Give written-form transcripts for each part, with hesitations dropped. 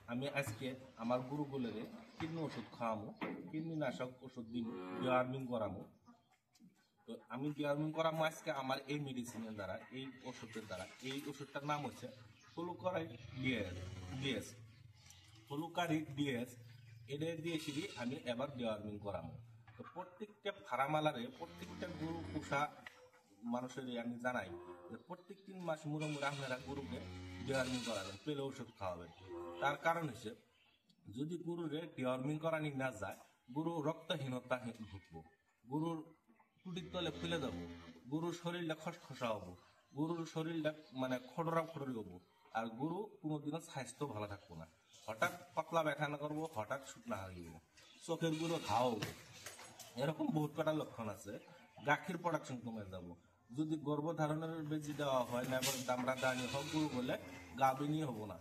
আমি আজকে আমার গরুগুলোরে কৃমি ওষুধ খাওয়ামো, কৃমিনাশক ওষুধ দিব, ডিওয়ার্মিং করামো। তো আমি ডিওয়ার্মিং করামো আজকে আমার এই মেডিসিনের দ্বারা, এই ওষুধের দ্বারা। এই ওষুধটার নাম হচ্ছে ফ্লুকারিড ডিএস। ফ্লুকারিড ডিএস এটা দিয়েছি আমি এবার ডিওয়ার্মিং করামো। তো প্রত্যেকটা ফার্মালারে, প্রত্যেকটা গরু পোষা মানুষের আমি জানাই যে প্রত্যেক 3 মাস মুড়ে আপনারা গরুকে ডিওয়ার্মিং করাবেন, পেলে ওষুধ খাওয়াবেন। তার কারণ হচ্ছে যদি গরুরে ডিওয়ার্মিং করানি না যায়, গরু রক্তহীনতা ভুগবো, গরুর টুটির তলে ফেলে দেবো, গরুর শরীরটা খসখসা হবো, গরুর শরীরটা মানে খড়রা খড়ি হবো, আর গরু কোনোদিনও স্বাস্থ্য ভালো থাকবো না। হঠাৎ পাতলা ব্যথানা করবো, হঠাৎ শুকনা হয়ে যাবো, চোখের গুলো ঘাও হবো। এরকম বহুত কটা লক্ষণ আছে। গাখীর প্রোডাকশন কমে যাবো। যদি গর্ভধারণের বেজি দেওয়া হয় না, এবার দামড়া দাঁড়ি হোক, গরু বলে গাভিনী হবো না।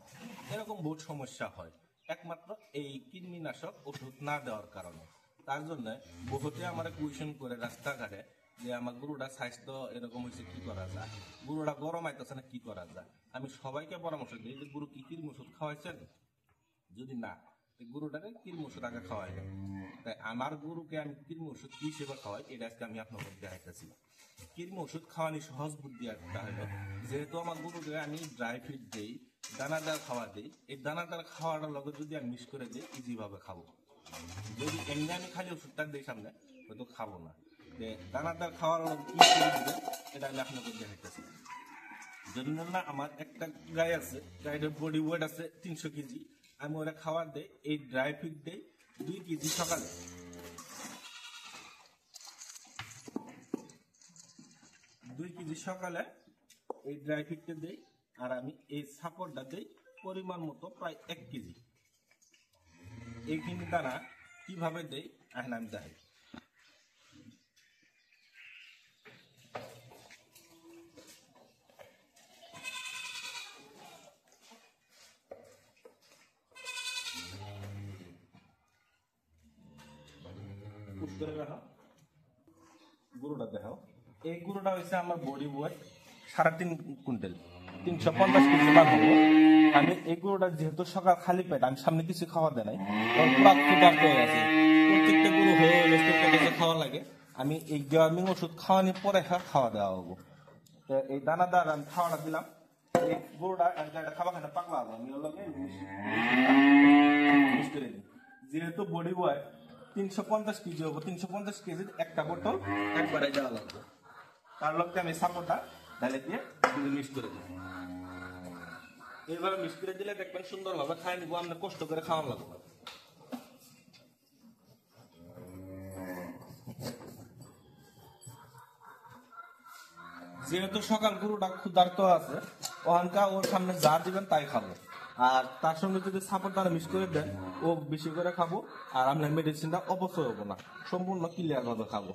এরকম বহুত সমস্যা হয় একমাত্র এই কৃমিনাশক ওষুধ না দেওয়ার কারণে। তার জন্য বহুতে আমার কুয়েশন করে রাস্তাঘাটে যে আমার গরুটা স্বাস্থ্য এরকম হয়েছে, কি করা যায়, গরুটা গরম আইতেছে না, কি করা যায়। আমি সবাইকে পরামর্শ দিই যে গরু কি কৃমি ওষুধ খাওয়াইছেন, যদি না গরুটাকে কৃমি ওষুধ আগে খাওয়াই না। তাই আমার গরুকে আমি কৃমি ওষুধ কি হিসেবে খাওয়াই এটা আজকে আমি আপনাদের দেখাইতেছি। কৃমি ওষুধ খাওয়ানি সহজ বুদ্ধি একটা হলো, যেহেতু আমার গরুকে আমি ড্রাই ফিড দিই, দানাদার খাওয়া দিই, এই দানাদার খাওয়াটার লগে যদি আমি মিক্স করে দিই ইজি ভাবে খাবো। যদি এমনি আমি খালি ওষুধটা দিই সামনে, হয়তো খাবো না। দানাদার খাওয়ার কি করে দিবে এটা আমি আপনাদের দেখাইতেছি। যদি না আমার একটা গাই আছে, গাইটার বডি ওয়েট আছে 300 কেজি, আমি ওরা খাবার দেই, এই ড্রাই ফিড দেই 2 কেজি সকালে, 2 কেজি সকালে এই ড্রাই ফিডটা দেই। আর আমি এই সাপোর্টটা দেই পরিমাণ মতো প্রায় 1 কেজি। এইখানে দানা কিভাবে দেই এখন আমি দেখাই। গরুটা দেখাও। এই গরুটা হচ্ছে আমার বডি ওয়েট 3.5 কুইন্টাল, 350 কেজি মান হবো। আমি এই গরুটা যেহেতু সকাল খালি পেট, আমি সামনে কিছু খাওয়া দেয় নাই, পুরা ক্ষুধার্ত হয়ে আছে। প্রত্যেকটা গরু হয়ে খাওয়া লাগে। আমি এই ডিওয়ার্মিং ওষুধ খাওয়ানোর পরে খাওয়া দেওয়া হবো। এই দানাদার আমি খাওয়াটা দিলাম। এই গরুটা খাবার খানা পাকলা হবো, আমি ওগুলোকে মিক্স করে দিই। যেহেতু বডি ওয়েট 350 কেজি হবো, 350 কেজির একটা বোতল একবারে দেওয়া লাগবে। তার লক্ষ্যে আমি সাপোর্টটা ঢালে দিয়ে মিক্স করে দিই। এইভাবে মিক্স করে দিলে দেখবেন সুন্দরভাবে খাই নিবো, আমরা কষ্ট করে খাওয়া লাগবে। যেহেতু সকাল গরুটা ক্ষুধার্ত আছে, ওখানকার ওর সামনে যা দিবেন তাই খাবো। আর তার সঙ্গে যদি সাপোর্ট দ্বারা মিক্স করে দেন, ও বেশি করে খাবো। আর আপনার মেডিসিনটা অপচয় হবো না, সম্পূর্ণ ক্লিয়ার ভাবে খাবো।